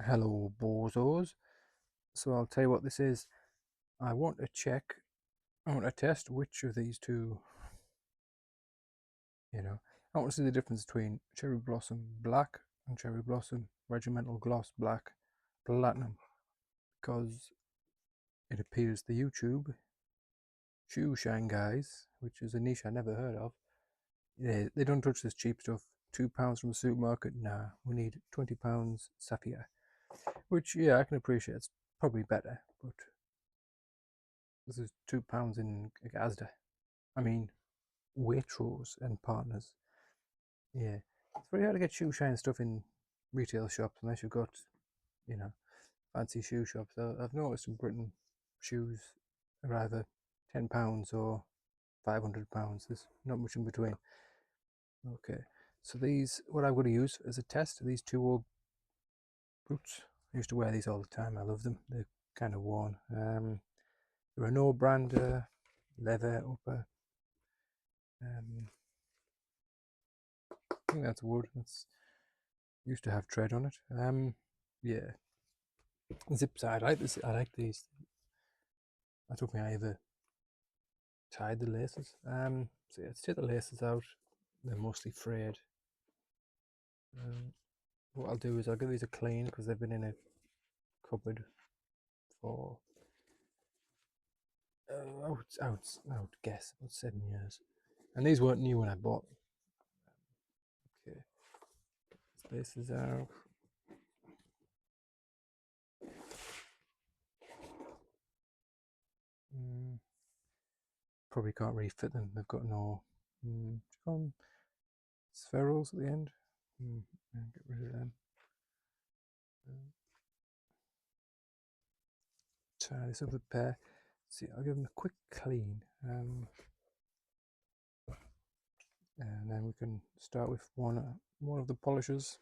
Hello, bozos. So I'll tell you what this is. I want to test which of these two, I want to see the difference between Cherry Blossom Black and Cherry Blossom Regimental Gloss Black Platinum, because it appears the YouTube shoe shine guys, which is a niche I never heard of, they don't touch this cheap stuff. £2 from the supermarket, nah, we need £20 sapphire, which, yeah, I can appreciate. It's probably better, but this is £2 in Asda. I mean, Waitrose and partners. Yeah, it's very hard to get shoe shine stuff in retail shops unless you've got, you know, fancy shoe shops. I've noticed in Britain, shoes are either £10 or £500. There's not much in between. Okay, so these, what I'm going to use as a test, are these two old boots. I used to wear these all the time. I love them. They're kind of worn. Renault brand leather upper. I think that's wood. That's used to have tread on it. Yeah, zip side. I like this. I like these. I don't think I ever tied the laces. So yeah, let's take the laces out. They're mostly frayed. What I'll do is I'll give these a clean because they've been in a cupboard for I would guess about 7 years, and these weren't new when I bought them. Okay, laces out. Probably can't really fit them. They've got no spherals at the end. Get rid of them. Tie this other pair. See, I'll give them a quick clean, and then we can start with one of the polishers.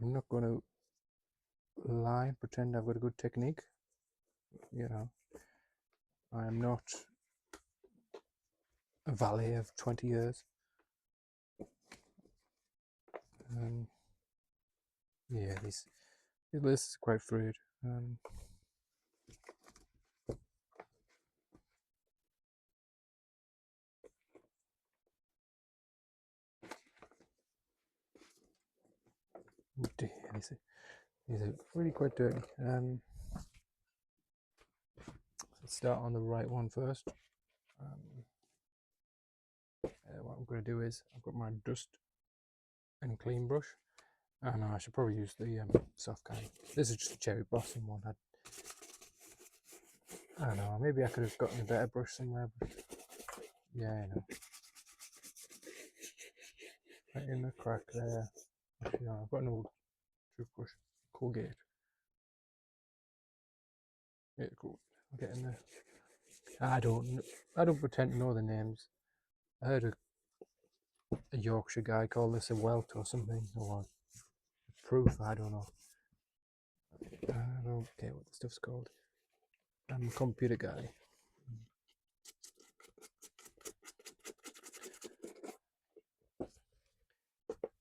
I'm not going to lie and pretend I've got a good technique. I am not a valet of 20 years. Yeah, this is quite frayed. Dear, these are really quite dirty. Let's start on the right one first. What I'm going to do is I've got my dust and clean brush, and I should probably use the soft kind. This is just a Cherry Blossom one. I don't know, maybe I could have gotten a better brush somewhere, but yeah, right in the crack there. Actually, no, I've got an old toothbrush, Colgate. Yeah, cool. I'll get in there. I don't pretend to know the names. I heard a Yorkshire guy call this a welt or something, or proof. I don't know. I don't care what the stuff's called. I'm a computer guy.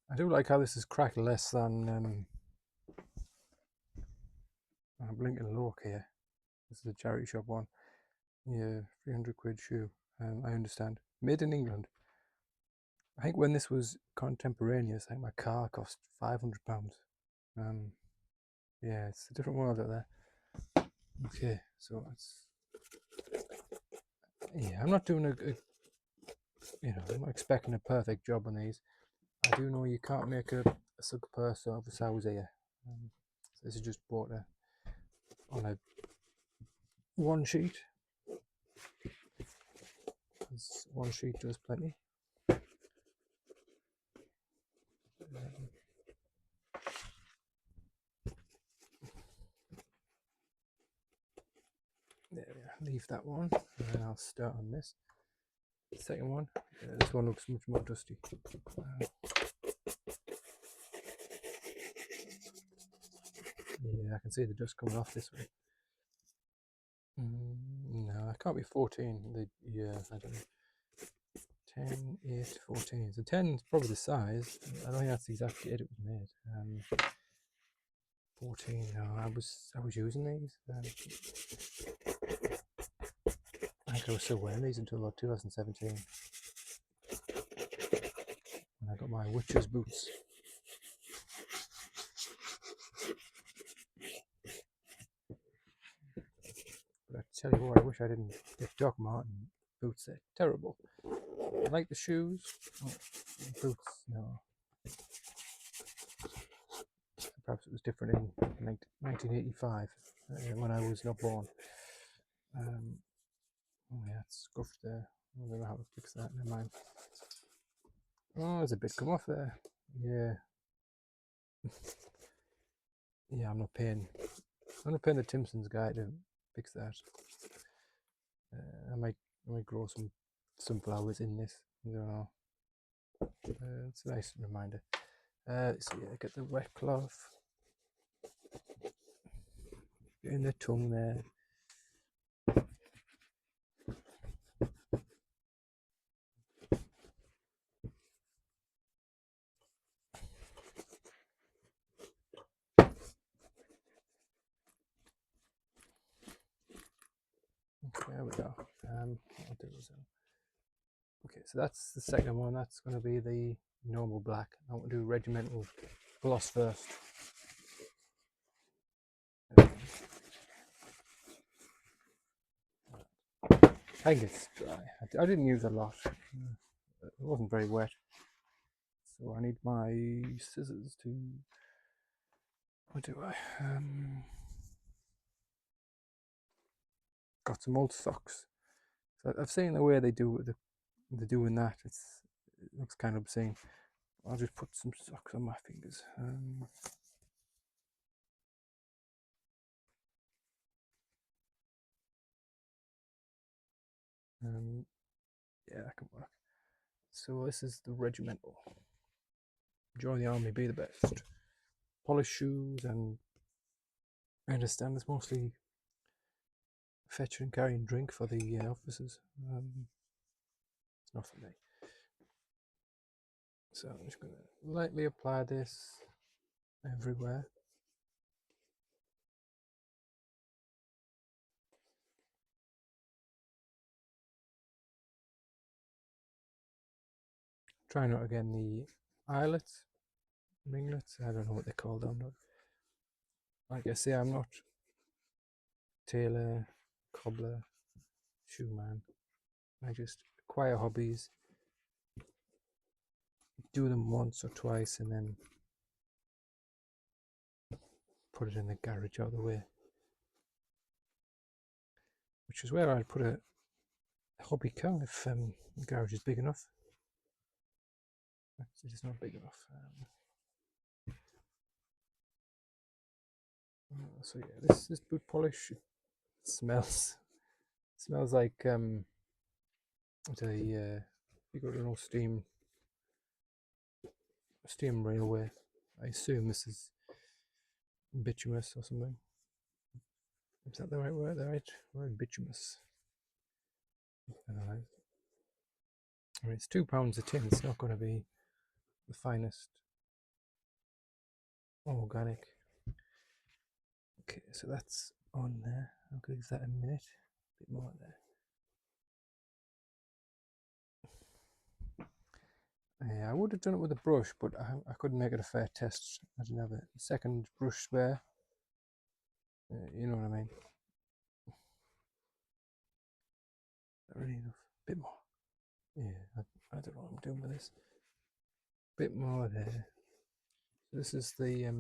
I do like how this is cracked less than Blinking Look here. This is a charity shop one. Yeah, 300 quid shoe. I understand. Made in England. I think when this was contemporaneous, I think my car cost £500. Yeah, it's a different world out there. Okay, so I'm not doing I'm not expecting a perfect job on these. I do know you can't make a sug purse out of a sow's ear. So this is just bought on a one sheet. One sheet does plenty. There we are. Leave that one, and then I'll start on this. The second one. This one looks much more dusty. Yeah, I can see the dust coming off this way. No, I can't be 14. I don't know. 10, 8, 14. So 10 is probably the size. I don't think that's the exact date it was made. 14. No, I was using these. I think I was still wearing these until about 2017 when I got my witch's boots. But I tell you what, I wish I didn't get Doc Marten boots. They're terrible. I like the shoes. Oh, boots, no. Perhaps it was different in 1985 when I was not born. Oh yeah, it's scuffed there. I don't know how to fix that. Never mind. Oh, there's a bit come off there. Yeah. Yeah, I'm not paying the Timpsons guy to fix that. I might grow some sunflowers in this. I don't know. It's a nice reminder. So yeah, get the wet cloth. Get in the tongue there. Okay, there we go. What I'll do is okay, so that's the second one. That's going to be the normal black. I want to do regimental gloss first. I think it's dry. I didn't use a lot. It wasn't very wet. So I need my scissors to... What do I? Got some old socks. So I've seen the way they do they're doing that. It looks kind of obscene. I'll just put some socks on my fingers. Yeah, that can work. So this is the regimental. Join the army, be the best. Polished shoes, and I understand it's mostly fetch and carry and drink for the officers. It's not for me. So I'm just going to lightly apply this everywhere. Try not again the eyelets, ringlets. I don't know what they're called. I'm not. Like I say, I'm not tailor, cobbler, shoe man. I just acquire hobbies, do them once or twice, and then put it in the garage out of the way. Which is where I'd put a hobby car if the garage is big enough. It's not big enough. So yeah, this boot polish smells like you go to an old steam railway. I assume this is bituminous or something. Is that the right word? The right word, bituminous. I mean, it's £2 a tin. It's not going to be the finest organic. Okay, so that's on there. I'll give that a minute. A bit more there. Yeah, I would have done it with a brush, but I couldn't make it a fair test. I didn't have a second brush spare. You know what I mean? Not really enough. A bit more. Yeah, I don't know what I'm doing with this. A bit more there. This is the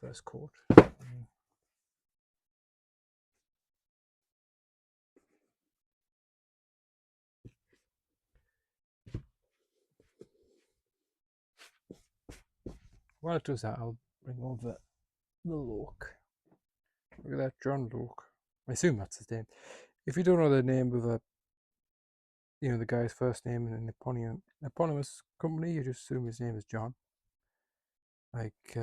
first coat. While it does that, I'll bring over the look. Look at that, John Loke. I assume that's his name. If you don't know the name of the guy's first name in an eponymous company, you just assume his name is John. Like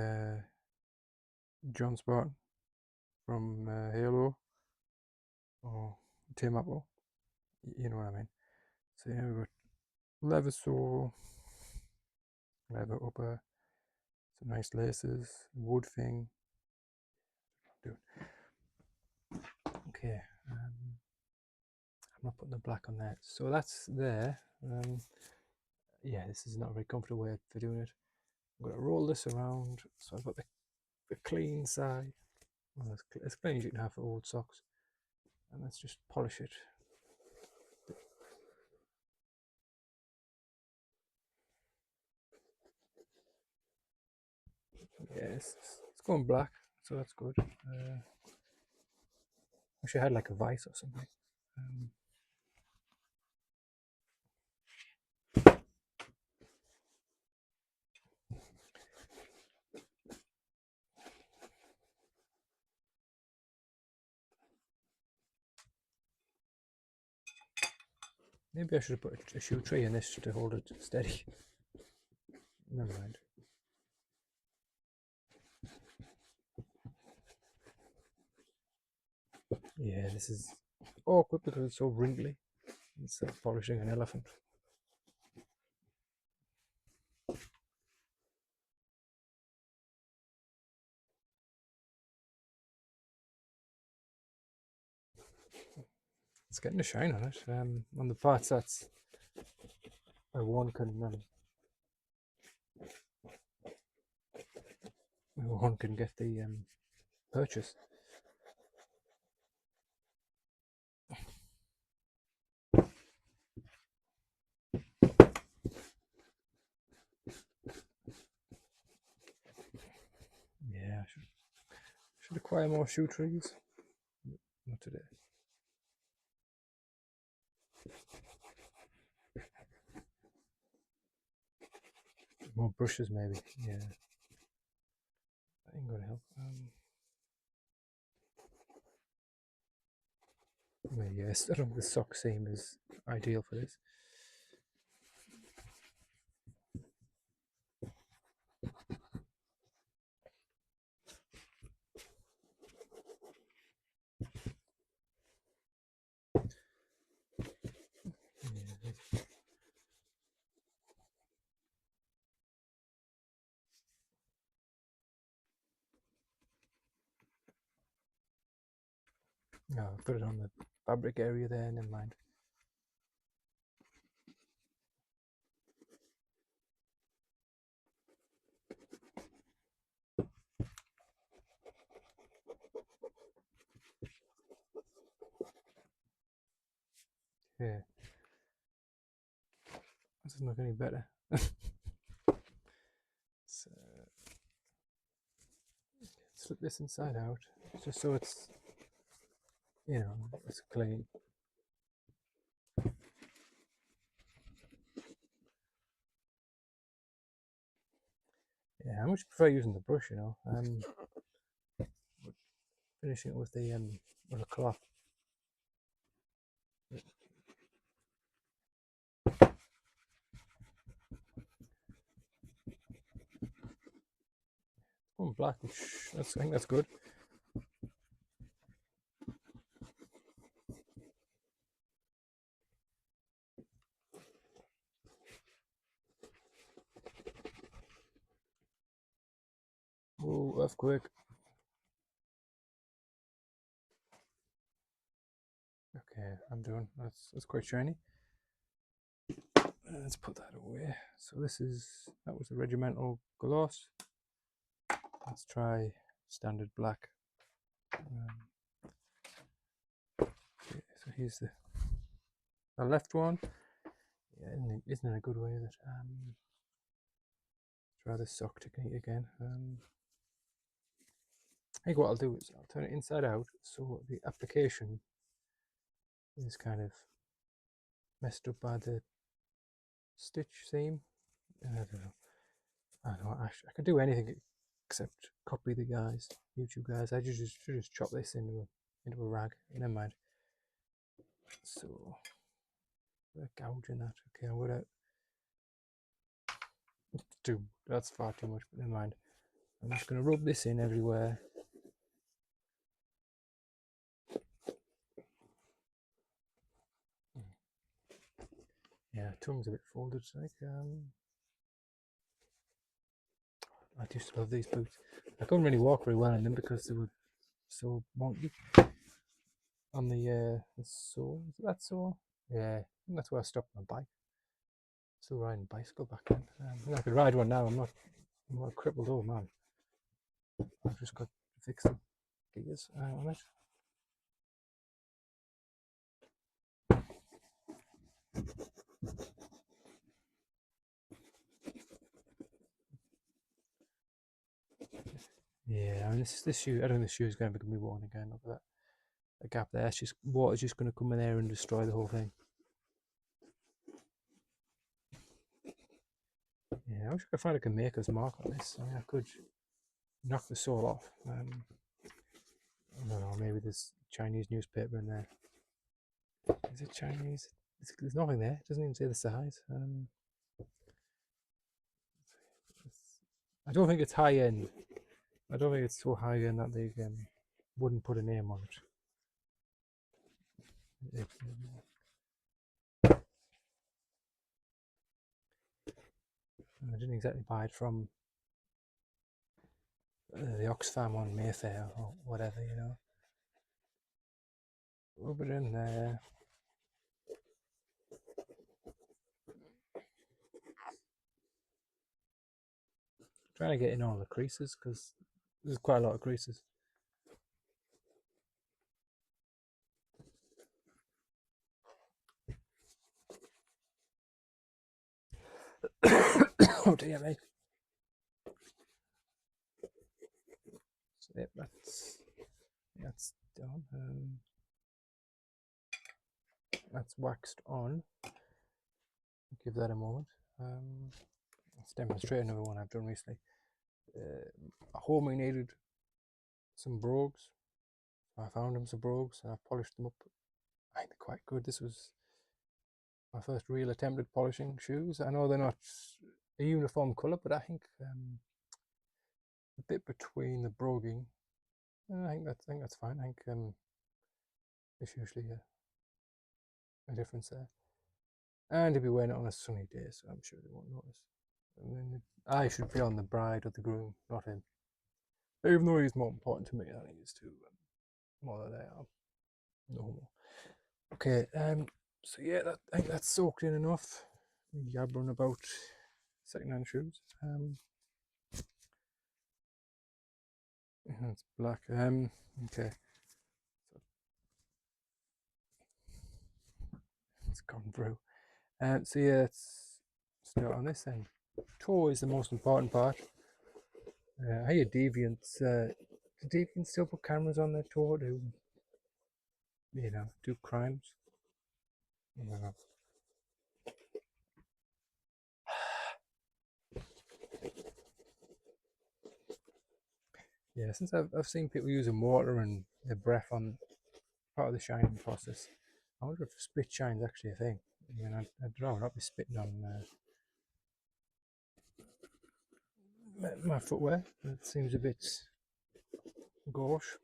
John Spartan from Halo or Tim Apple. You know what I mean. So yeah, we've got leather sole, leather upper, some nice laces, wood thing. Do okay. I'm not putting the black on there, so that's there. Yeah, this is not a very comfortable way for doing it. I'm going to roll this around, so I've got the clean side, well, as clean as you can have for old socks, and let's just polish it. Yes, it's going black, so that's good. Wish I had like a vice or something. Maybe I should have put a shoe tray in this to hold it steady. Never mind. Yeah, this is awkward because it's so wrinkly. It's like polishing an elephant. It's getting a shine on it. On the parts that's where one can get the purchase. Yeah, should acquire more shoe trees. Not today. More brushes, maybe. Yeah, that ain't gonna help. Yes, I don't think the sock seam is ideal for this. Yeah, no, put it on the fabric area there. Never mind. Yeah, this doesn't look any better. So, slip this inside out, just so it's, it's clean. Yeah, I much prefer using the brush, finishing it with the with a cloth. Oh, black, which I think that's good. Oh, earthquake. Okay, I'm doing. That's quite shiny. Let's put that away. So that was the Regimental Gloss. Let's try standard black. Okay, so here's the left one. Yeah, isn't it a good way that try the sock technique again. I think what I'll do is I'll turn it inside out so the application is kind of messed up by the stitch seam. I don't know. I can do anything except copy the YouTube guys. I should just chop this into a rag. Never mind. So gouging that. Okay, I'm gonna do. That's far too much. But never mind. I'm just gonna rub this in everywhere. Yeah, tongue's a bit folded. Like, I used to love these boots. I couldn't really walk very well in them because they were so wonky on the sole. Is that sole? Yeah, and that's where I stopped my bike. Still riding a bicycle back then. I could ride one now. I'm not a crippled old man. I've just got to fix the gears on it. Yeah, I mean this shoe. I don't think this shoe is going to be worn again. Look at that. The gap there. It's just water's just going to come in there and destroy the whole thing. Yeah, I wish I could find like a maker's mark on this. I mean, I could knock the sole off. I don't know. Maybe there's Chinese newspaper in there. Is it Chinese? There's nothing there. It doesn't even say the size. I don't think it's high end. I don't think it's so high end that they wouldn't put a name on it. I didn't exactly buy it from the Oxfam on Mayfair or whatever, you know. Rub it in there. Trying to get in all the creases because there's quite a lot of creases. Oh dear me. So, yep, that's done. That's waxed on. Give that a moment. Let's demonstrate another one I've done recently. At home I needed some brogues. I found them some brogues and I polished them up. I think they're quite good. This was my first real attempt at polishing shoes. I know they're not a uniform colour, but I think a bit between the broguing. I think that's fine. I think there's usually a difference there. And he'll be wearing it on a sunny day, so I'm sure they won't notice. And then I should be on the bride or the groom, not him. Even though he's more important to me than he is to more than they are. No more. Okay, so yeah, I think that's soaked in enough. Yabbering about second-hand shoes. It's black. Okay, it's gone through. So yeah, let's start on this then. Toe is the most important part. I hear deviants. Do deviants still put cameras on their toe to, do crimes? I don't know. Yeah, since I've seen people using water and their breath on part of the shining process, I wonder if spit shine's actually a thing. I mean, I'd rather not be spitting on my footwear. It seems a bit gauche.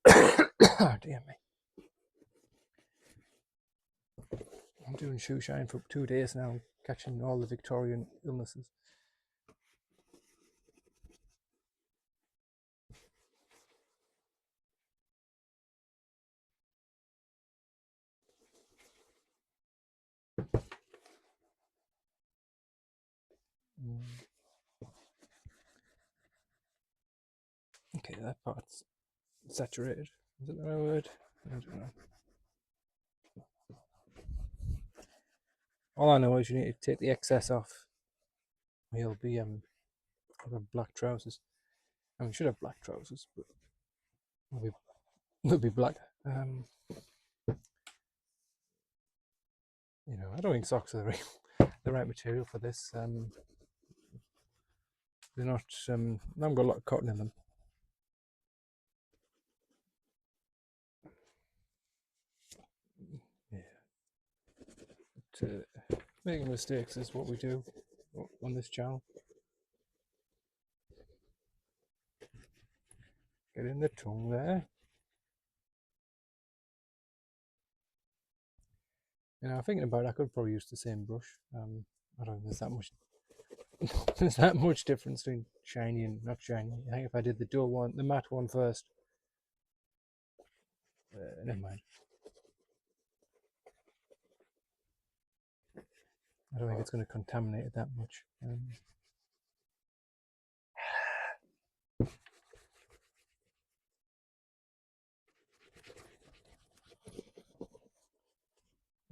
Oh, dear me. I'm doing shoe shine for 2 days now, catching all the Victorian illnesses. Okay, that part's saturated. Is that the right word? I don't know. All I know is you need to take the excess off. You'll be I'll have black trousers. I mean, you should have black trousers, but they'll be black. I don't think socks are the right material for this. They're not. They haven't got a lot of cotton in them. Yeah. But, making mistakes is what we do on this channel. Get in the tongue there. You know, thinking about it, I could probably use the same brush. I don't think there's that much there's that much difference between shiny and not shiny. I think if I did the dual one, the matte one first, never mind. I don't think it's going to contaminate it that much.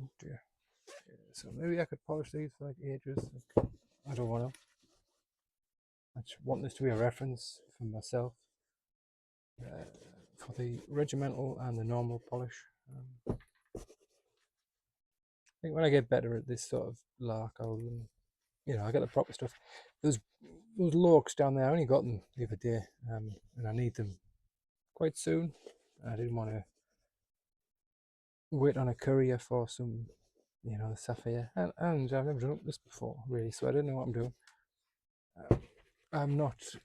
Oh dear. So maybe I could polish these for like ages. Like, I don't want to. I just want this to be a reference for myself for the regimental and the normal polish. I think when I get better at this sort of lark, I'll, I get the proper stuff. Those lorks down there, I only got them the other day, and I need them quite soon. I didn't want to wait on a courier for some, the sapphire, and I've never done this before, really, so I don't know what I'm doing. I'm not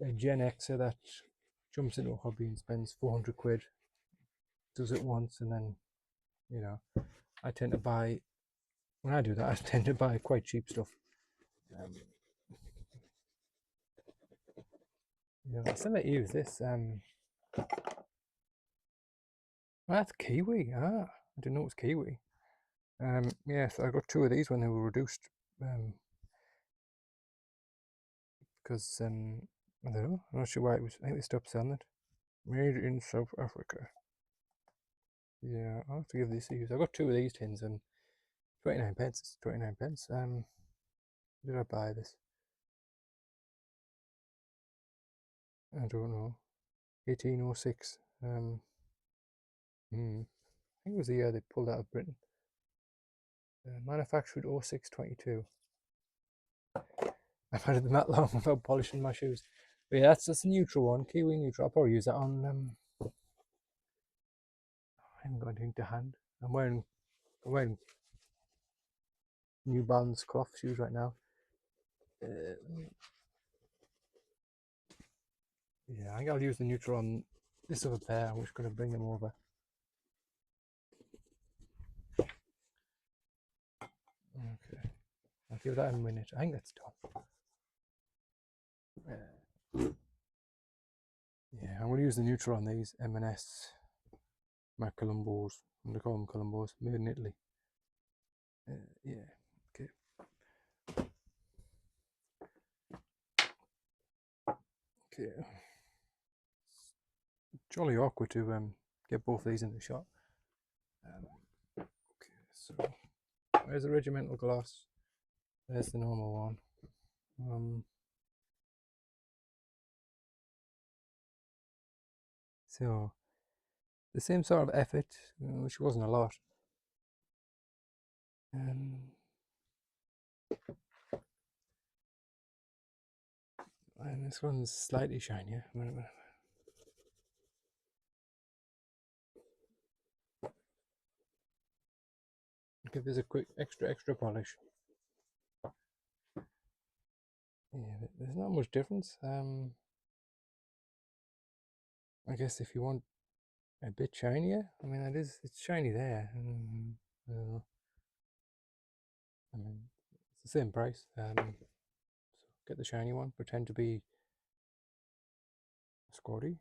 a Gen Xer that jumps into a hobby and spends 400 quid, does it once, and then, I tend to buy, when I do that, I tend to buy quite cheap stuff. I still let you use this. That's kiwi. I didn't know it was kiwi. So I got two of these when they were reduced. Because I don't know. I'm not sure why it was. I think they stopped selling it. Made in South Africa. Yeah, I'll have to give this a use. I got two of these tins and 29 pence. It's 29 pence. Did I buy this? I don't know. 1806. I think it was the year they pulled out of Britain. Manufactured 0622. I've had it that long without polishing my shoes. But yeah, that's a neutral one, kiwi neutral. I'll probably use that on. I haven't got anything to hand. I'm wearing New Balance cloth shoes right now. Yeah, I think I'll use the neutral on this other pair. I'm just going to bring them over. Okay, I'll give that a minute. I think that's done. Yeah, I'm going to use the neutral on these M&S Macolumbos. I'm going to call them Columbos, made in Italy. Yeah, okay. Okay. Jolly awkward to get both of these in the shot. Okay, so there's the regimental gloss. There's the normal one. So the same sort of effort, which wasn't a lot. And this one's slightly shinier. Give this a quick extra polish. Yeah, there's not much difference. I guess if you want a bit shinier, I mean, it's shiny there. I mean, it's the same price. So get the shiny one. Pretend to be Scotty.